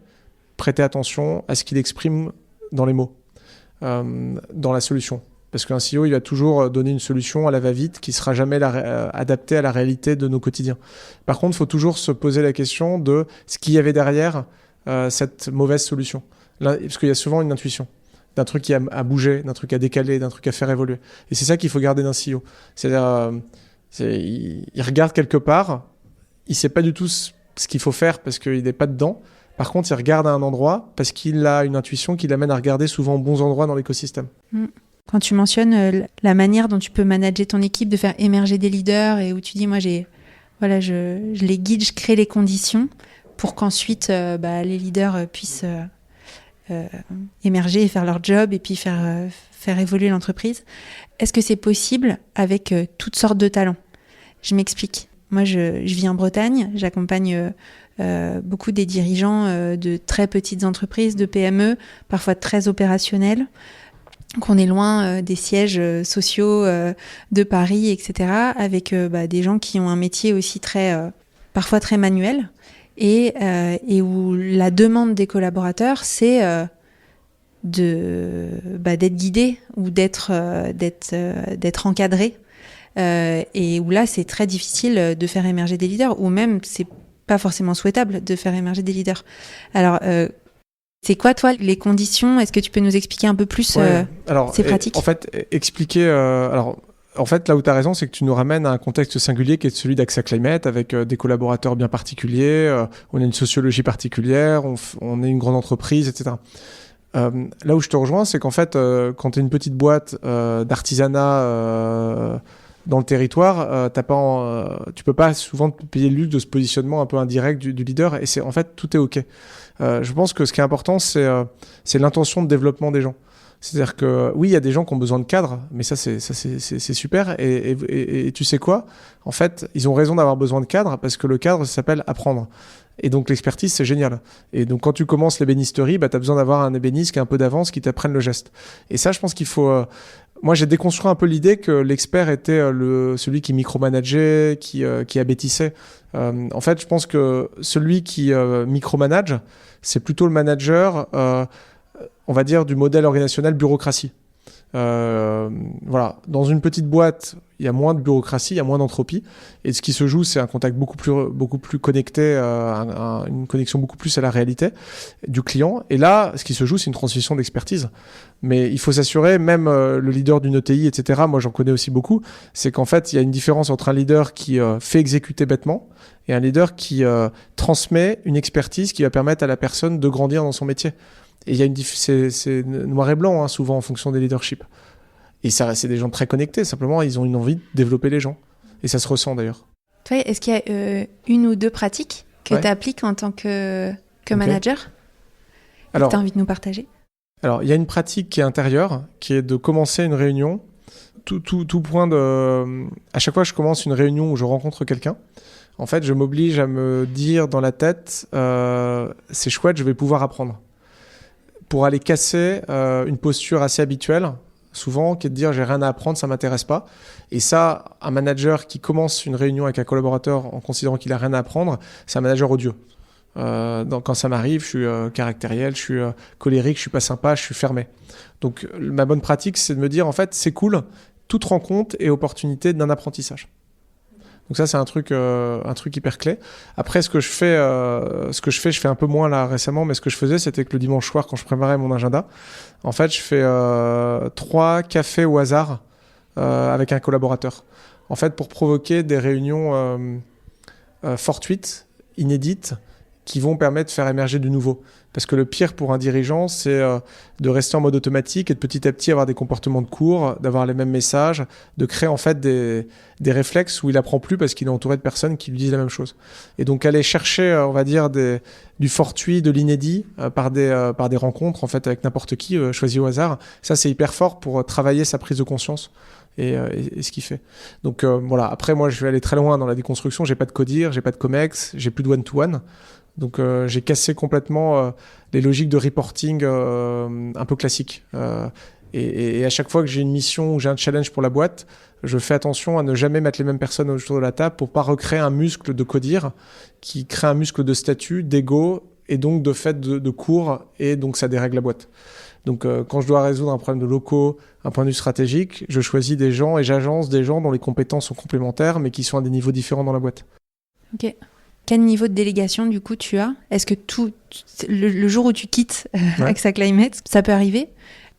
prêter attention à ce qu'il exprime dans les mots, dans la solution. Parce qu'un CEO, il va toujours donner une solution à la va-vite qui sera jamais adaptée à la réalité de nos quotidiens. Par contre, il faut toujours se poser la question de ce qu'il y avait derrière cette mauvaise solution. Là, parce qu'il y a souvent une intuition d'un truc qui a bougé, d'un truc à décaler, d'un truc à faire évoluer. Et c'est ça qu'il faut garder d'un CEO. C'est-à-dire, il regarde quelque part, il sait pas du tout ce qu'il faut faire parce qu'il n'est pas dedans. Par contre, il regarde à un endroit parce qu'il a une intuition qui l'amène à regarder souvent aux bons endroits dans l'écosystème. Quand tu mentionnes la manière dont tu peux manager ton équipe, de faire émerger des leaders et où tu dis, moi, je les guide, je crée les conditions pour qu'ensuite les leaders puissent émerger et faire leur job et puis faire évoluer l'entreprise. Est-ce que c'est possible avec toutes sortes de talents ? Je m'explique. Moi, je vis en Bretagne, j'accompagne beaucoup des dirigeants de très petites entreprises, de PME, parfois très opérationnelles, qu'on est loin des sièges sociaux de Paris, etc., avec des gens qui ont un métier aussi parfois très manuel, et où la demande des collaborateurs, c'est d'être guidés ou d'être encadrés, et où là, c'est très difficile de faire émerger des leaders, ou même, c'est pas forcément souhaitable de faire émerger des leaders. Alors, c'est quoi, toi, les conditions ? Est-ce que tu peux nous expliquer un peu plus ces pratiques ? En fait, expliquer... En fait, là où tu as raison, c'est que tu nous ramènes à un contexte singulier qui est celui d'AXA Climate, avec des collaborateurs bien particuliers, on a une sociologie particulière, on est une grande entreprise, etc. Là où je te rejoins, c'est qu'en fait, quand tu es une petite boîte d'artisanat dans le territoire, tu peux pas souvent te payer le luxe de ce positionnement un peu indirect du leader, et en fait, tout est OK. Je pense que ce qui est important, c'est l'intention de développement des gens. C'est-à-dire que oui, il y a des gens qui ont besoin de cadre, mais ça c'est super. Et tu sais quoi ? En fait, ils ont raison d'avoir besoin de cadre parce que le cadre, ça s'appelle apprendre. Et donc l'expertise, c'est génial. Et donc quand tu commences l'ébénisterie, tu as besoin d'avoir un ébéniste qui a un peu d'avance, qui t'apprenne le geste. Et ça, je pense qu'il faut... Moi, j'ai déconstruit un peu l'idée que l'expert était celui qui micromanageait, qui abêtissait. En fait, je pense que celui qui micromanage, c'est plutôt le manager... on va dire du modèle organisationnel bureaucratie. Voilà. Dans une petite boîte, il y a moins de bureaucratie, il y a moins d'entropie. Et ce qui se joue, c'est un contact beaucoup plus connecté, une connexion beaucoup plus à la réalité du client. Et là, ce qui se joue, c'est une transmission d'expertise. Mais il faut s'assurer, même le leader d'une ETI, etc., moi j'en connais aussi beaucoup, c'est qu'en fait, il y a une différence entre un leader qui fait exécuter bêtement et un leader qui transmet une expertise qui va permettre à la personne de grandir dans son métier. Et il y a c'est noir et blanc, hein, souvent en fonction des leaderships. Et ça, c'est des gens très connectés. Simplement, ils ont une envie de développer les gens. Et ça se ressent d'ailleurs. Toi, est-ce qu'il y a une ou deux pratiques que tu appliques en tant que manager que tu as envie de nous partager ? Alors, il y a une pratique qui est intérieure, qui est de commencer une réunion. Tout point de... À chaque fois que je commence une réunion où je rencontre quelqu'un, en fait, je m'oblige à me dire dans la tête, c'est chouette, je vais pouvoir apprendre. Pour aller casser une posture assez habituelle, souvent, qui est de dire j'ai rien à apprendre, ça m'intéresse pas. Et ça, un manager qui commence une réunion avec un collaborateur en considérant qu'il a rien à apprendre, c'est un manager odieux. Quand ça m'arrive, je suis caractériel, je suis colérique, je suis pas sympa, je suis fermé. Donc ma bonne pratique, c'est de me dire en fait, c'est cool, toute rencontre est opportunité d'un apprentissage. Donc ça, c'est un truc hyper clé. Après, ce que je fais, je fais un peu moins là récemment, mais ce que je faisais, c'était que le dimanche soir, quand je préparais mon agenda, en fait, je fais 3 cafés au hasard avec un collaborateur. En fait, pour provoquer des réunions fortuites, inédites, qui vont permettre de faire émerger du nouveau. Parce que le pire pour un dirigeant, c'est de rester en mode automatique et de petit à petit avoir des comportements de cours, d'avoir les mêmes messages, de créer en fait des réflexes où il apprend plus parce qu'il est entouré de personnes qui lui disent la même chose. Et donc aller chercher, on va dire, du fortuit, de l'inédit par des rencontres en fait avec n'importe qui choisi au hasard, ça c'est hyper fort pour travailler sa prise de conscience et ce qu'il fait. Donc voilà, après moi je vais aller très loin dans la déconstruction, j'ai pas de codir, j'ai pas de comex, j'ai plus de one-to-one. Donc j'ai cassé complètement les logiques de reporting un peu classiques. Et à chaque fois que j'ai une mission ou j'ai un challenge pour la boîte, je fais attention à ne jamais mettre les mêmes personnes autour de la table pour pas recréer un muscle de codir qui crée un muscle de statut, d'ego et donc de fait de cours, et donc ça dérègle la boîte. Donc quand je dois résoudre un problème de locaux, un point de vue stratégique, je choisis des gens et j'agence des gens dont les compétences sont complémentaires mais qui sont à des niveaux différents dans la boîte. Ok. Quel niveau de délégation du coup tu as ? Est-ce que le jour où tu quittes AXA Climate, ça peut arriver ?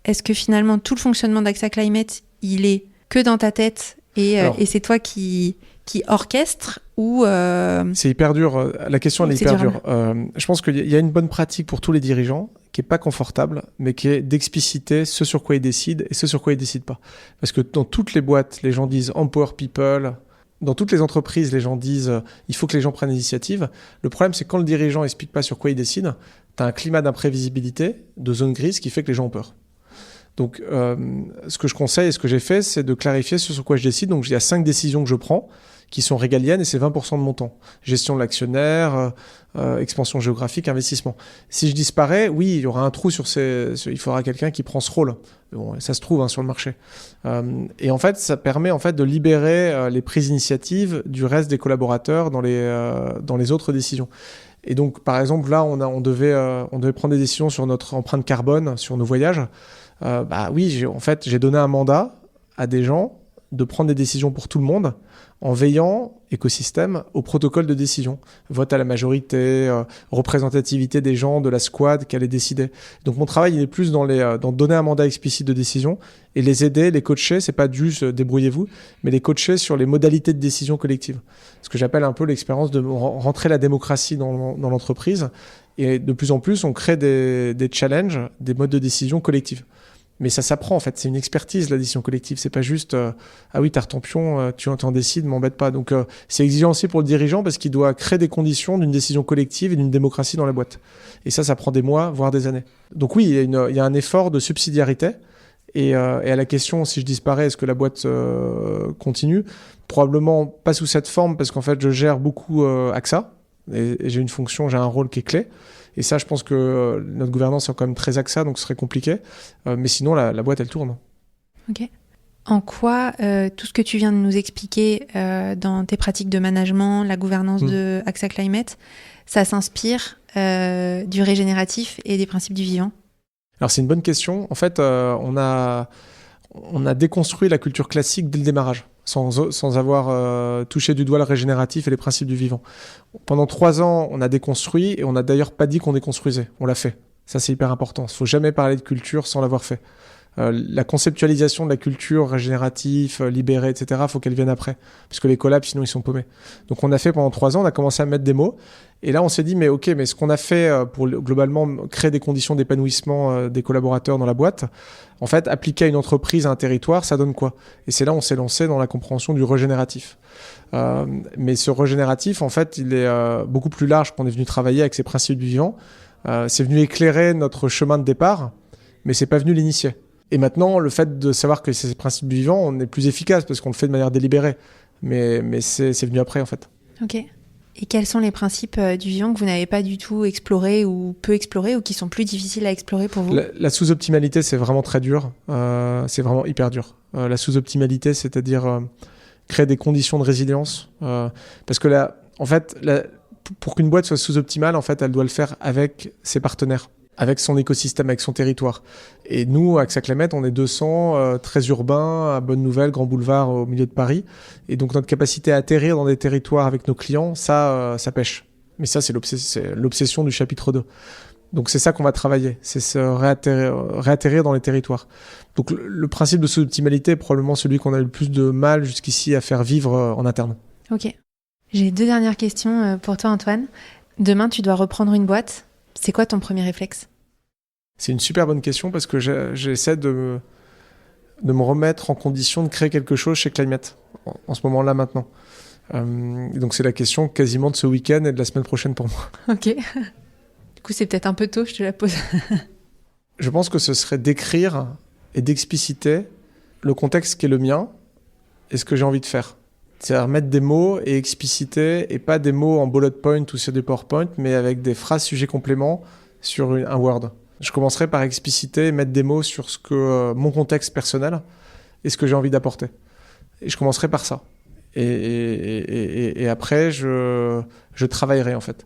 Est-ce que finalement tout le fonctionnement d'AXA Climate, il est que dans ta tête et c'est toi qui orchestre ou C'est hyper dur. La question elle est hyper dure. Je pense qu'il y a une bonne pratique pour tous les dirigeants qui est pas confortable, mais qui est d'expliciter ce sur quoi ils décident et ce sur quoi ils décident pas. Parce que dans toutes les boîtes, les gens disent empower people. Dans toutes les entreprises, les gens disent il faut que les gens prennent l'initiative. Le problème, c'est quand le dirigeant explique pas sur quoi il décide, tu as un climat d'imprévisibilité, de zone grise qui fait que les gens ont peur. Donc, ce que je conseille et ce que j'ai fait, c'est de clarifier sur quoi je décide. Donc, il y a 5 décisions que je prends qui sont régaliennes et c'est 20% de mon temps. Gestion de l'actionnaire, expansion géographique, investissement. Si je disparais, oui, il y aura un trou il faudra quelqu'un qui prend ce rôle. Bon, ça se trouve sur le marché. Et en fait, ça permet de libérer les prises d'initiative du reste des collaborateurs dans les autres décisions. Et donc, par exemple, là, on devait prendre des décisions sur notre empreinte carbone, sur nos voyages. Oui, j'ai donné un mandat à des gens de prendre des décisions pour tout le monde en veillant, écosystème, au protocole de décision. Vote à la majorité, représentativité des gens de la squad qui allait décider. Donc mon travail, il est plus dans donner un mandat explicite de décision et les aider, les coacher, c'est pas juste débrouillez-vous, mais les coacher sur les modalités de décision collective. Ce que j'appelle un peu l'expérience de rentrer la démocratie dans l'entreprise. Et de plus en plus, on crée des challenges, des modes de décision collectifs. Mais ça s'apprend en fait, c'est une expertise la décision collective, c'est pas juste ah oui t'as ton pion, tu en décides, m'embête pas. Donc c'est exigeant aussi pour le dirigeant parce qu'il doit créer des conditions d'une décision collective et d'une démocratie dans la boîte. Et ça prend des mois, voire des années. Donc oui, il y a un effort de subsidiarité. Et à la question si je disparais, est-ce que la boîte continue ? Probablement pas sous cette forme parce qu'en fait je gère beaucoup AXA et j'ai une fonction, j'ai un rôle qui est clé. Et ça, je pense que notre gouvernance est quand même très AXA, donc ce serait compliqué. Mais sinon, la boîte, elle tourne. Ok. En quoi tout ce que tu viens de nous expliquer dans tes pratiques de management, la gouvernance de AXA Climate, ça s'inspire du régénératif et des principes du vivant ? Alors, c'est une bonne question. En fait, on a déconstruit la culture classique dès le démarrage, sans avoir touché du doigt le régénératif et les principes du vivant. Pendant 3 ans, on a déconstruit et on n'a d'ailleurs pas dit qu'on déconstruisait. On l'a fait. Ça, c'est hyper important. Il ne faut jamais parler de culture sans l'avoir fait. La conceptualisation de la culture régénérative, libérée, etc., il faut qu'elle vienne après. Parce que les collabs, sinon, ils sont paumés. Donc, on a fait pendant 3 ans, on a commencé à mettre des mots. Et là, on s'est dit, mais ce qu'on a fait pour globalement créer des conditions d'épanouissement des collaborateurs dans la boîte, en fait, appliquer à une entreprise, à un territoire, ça donne quoi ? Et c'est là où on s'est lancé dans la compréhension du régénératif. Mais ce régénératif, en fait, il est beaucoup plus large qu'on est venu travailler avec ces principes du vivant. C'est venu éclairer notre chemin de départ, mais c'est pas venu l'initier. Et maintenant, le fait de savoir que c'est ces principes du vivant, on est plus efficace parce qu'on le fait de manière délibérée. Mais c'est venu après, en fait. Ok. Et quels sont les principes du vivant que vous n'avez pas du tout explorés ou peu explorés ou qui sont plus difficiles à explorer pour vous ? La sous-optimalité, c'est vraiment très dur. C'est vraiment hyper dur. La sous-optimalité, c'est-à-dire créer des conditions de résilience. Parce que pour qu'une boîte soit sous-optimale, en fait, elle doit le faire avec ses partenaires, avec son écosystème, avec son territoire. Et nous, à AXA Climate, on est 200, très urbains, à Bonne-Nouvelle, Grand Boulevard, au milieu de Paris. Et donc, notre capacité à atterrir dans des territoires avec nos clients, ça pêche. Mais ça, c'est l'obsession du chapitre 2. Donc, c'est ça qu'on va travailler. C'est se réatterrir dans les territoires. Donc, le principe de sous-optimalité est probablement celui qu'on a eu le plus de mal jusqu'ici à faire vivre en interne. Ok. J'ai 2 dernières questions pour toi, Antoine. Demain, tu dois reprendre une boîte. C'est quoi ton premier réflexe ? C'est une super bonne question parce que j'essaie de me remettre en condition de créer quelque chose chez Climate en ce moment-là maintenant. Donc c'est la question quasiment de ce week-end et de la semaine prochaine pour moi. Ok. Du coup, c'est peut-être un peu tôt, je te la pose. Je pense que ce serait d'écrire et d'expliciter le contexte qui est le mien et ce que j'ai envie de faire. C'est-à-dire mettre des mots et expliciter, et pas des mots en bullet point ou sur des PowerPoint, mais avec des phrases sujet complément sur un Word. Je commencerai par expliciter et mettre des mots sur ce que mon contexte personnel et ce que j'ai envie d'apporter. Et je commencerai par ça. Et après, je travaillerai en fait.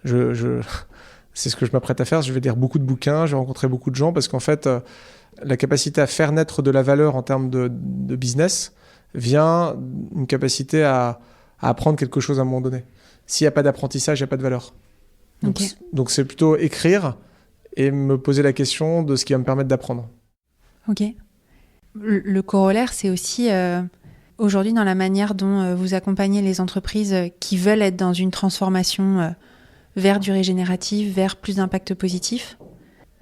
C'est ce que je m'apprête à faire. Je vais lire beaucoup de bouquins, je vais rencontrer beaucoup de gens parce qu'en fait, la capacité à faire naître de la valeur en termes de business vient d'une capacité à apprendre quelque chose à un moment donné. S'il n'y a pas d'apprentissage, il n'y a pas de valeur. Donc c'est plutôt écrire et me poser la question de ce qui va me permettre d'apprendre. Ok. Le corollaire, c'est aussi aujourd'hui dans la manière dont vous accompagnez les entreprises qui veulent être dans une transformation vers du régénératif, vers plus d'impact positif.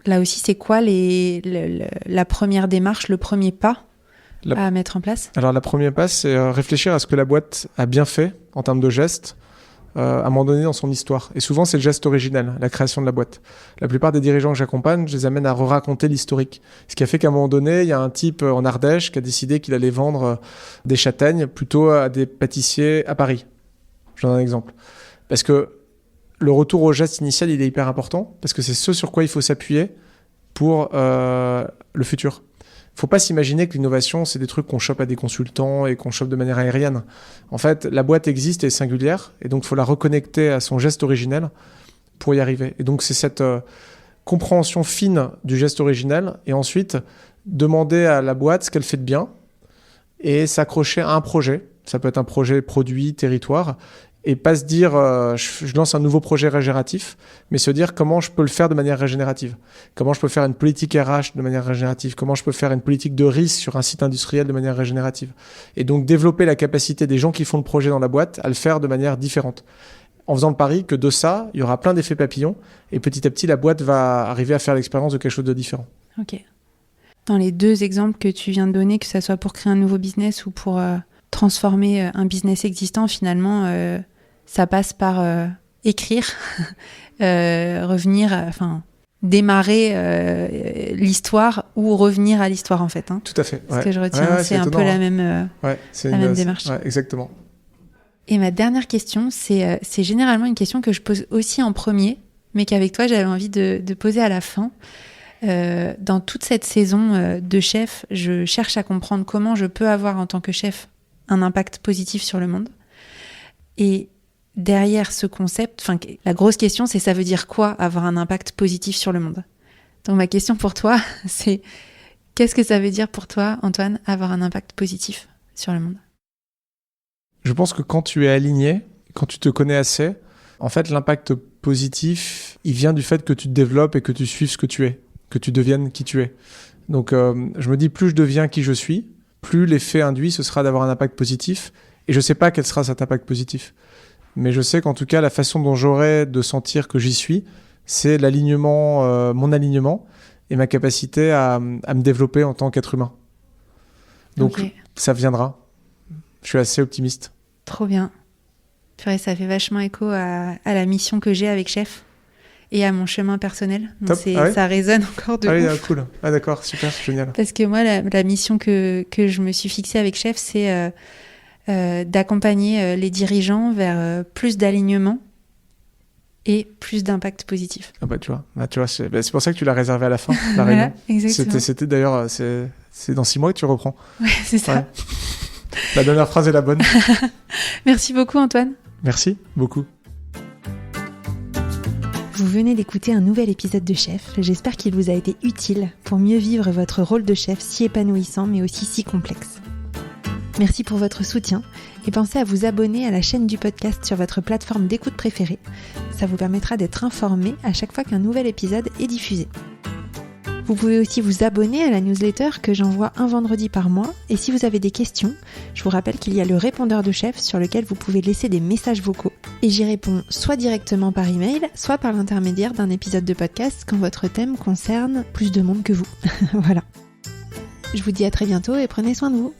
Là aussi, c'est quoi la première démarche, le premier pas à mettre en place? Alors, le premier pas, c'est réfléchir à ce que la boîte a bien fait en termes de gestes à un moment donné dans son histoire. Et souvent, c'est le geste originel, la création de la boîte. La plupart des dirigeants que j'accompagne, je les amène à raconter l'historique. Ce qui a fait qu'à un moment donné, il y a un type en Ardèche qui a décidé qu'il allait vendre des châtaignes plutôt à des pâtissiers à Paris. Je donne un exemple. Parce que le retour au geste initial, il est hyper important, parce que c'est ce sur quoi il faut s'appuyer pour le futur. Il ne faut pas s'imaginer que l'innovation, c'est des trucs qu'on chope à des consultants et qu'on chope de manière aérienne. En fait, la boîte existe et est singulière, et donc il faut la reconnecter à son geste originel pour y arriver. Et donc c'est cette compréhension fine du geste originel, et ensuite demander à la boîte ce qu'elle fait de bien, et s'accrocher à un projet. Ça peut être un projet produit, territoire, et pas se dire je lance un nouveau projet régénératif, mais se dire comment je peux le faire de manière régénérative, comment je peux faire une politique RH de manière régénérative, comment je peux faire une politique de risque sur un site industriel de manière régénérative. Et donc développer la capacité des gens qui font le projet dans la boîte à le faire de manière différente. En faisant le pari que de ça, il y aura plein d'effets papillons, et petit à petit, la boîte va arriver à faire l'expérience de quelque chose de différent. Ok. Dans les deux exemples que tu viens de donner, que ce soit pour créer un nouveau business ou pour transformer un business existant, finalement, ça passe par écrire, démarrer l'histoire ou revenir à l'histoire, en fait. Hein. Tout à fait. Ce que je retiens, c'est un peu la même démarche. Ouais, exactement. Et ma dernière question, c'est généralement une question que je pose aussi en premier, mais qu'avec toi, j'avais envie de poser à la fin. Dans toute cette saison de chef, je cherche à comprendre comment je peux avoir en tant que chef un impact positif sur le monde. Et derrière ce concept, la grosse question, c'est ça veut dire quoi avoir un impact positif sur le monde? Donc ma question pour toi, c'est qu'est-ce que ça veut dire pour toi, Antoine, avoir un impact positif sur le monde? Je pense que quand tu es aligné, quand tu te connais assez, en fait, l'impact positif, il vient du fait que tu te développes et que tu suives ce que tu es, que tu deviennes qui tu es. Donc, je me dis, plus je deviens qui je suis, plus l'effet induit, ce sera d'avoir un impact positif. Et je ne sais pas quel sera cet impact positif. Mais je sais qu'en tout cas, la façon dont j'aurai de sentir que j'y suis, c'est l'alignement, mon alignement et ma capacité à me développer en tant qu'être humain. Donc, Ça viendra. Je suis assez optimiste. Trop bien. Purée, ça fait vachement écho à la mission que j'ai avec Chef et à mon chemin personnel. Donc ça résonne encore de ouf. Cool. Ah d'accord, super, génial. Parce que moi, la mission que je me suis fixée avec Chef, c'est d'accompagner les dirigeants vers plus d'alignement et plus d'impact positif. Ah tu vois, c'est pour ça que tu l'as réservé à la fin, la réunion. Exactement. C'était d'ailleurs, c'est dans 6 mois que tu reprends. Ouais, c'est ça. Ouais. La dernière phrase est la bonne. Merci beaucoup, Antoine. Merci beaucoup. Vous venez d'écouter un nouvel épisode de Chef. J'espère qu'il vous a été utile pour mieux vivre votre rôle de chef si épanouissant mais aussi si complexe. Merci pour votre soutien et pensez à vous abonner à la chaîne du podcast sur votre plateforme d'écoute préférée. Ça vous permettra d'être informé à chaque fois qu'un nouvel épisode est diffusé. Vous pouvez aussi vous abonner à la newsletter que j'envoie un vendredi par mois. Et si vous avez des questions, je vous rappelle qu'il y a le répondeur de Chef sur lequel vous pouvez laisser des messages vocaux. Et j'y réponds soit directement par email, soit par l'intermédiaire d'un épisode de podcast quand votre thème concerne plus de monde que vous. Voilà. Je vous dis à très bientôt et prenez soin de vous.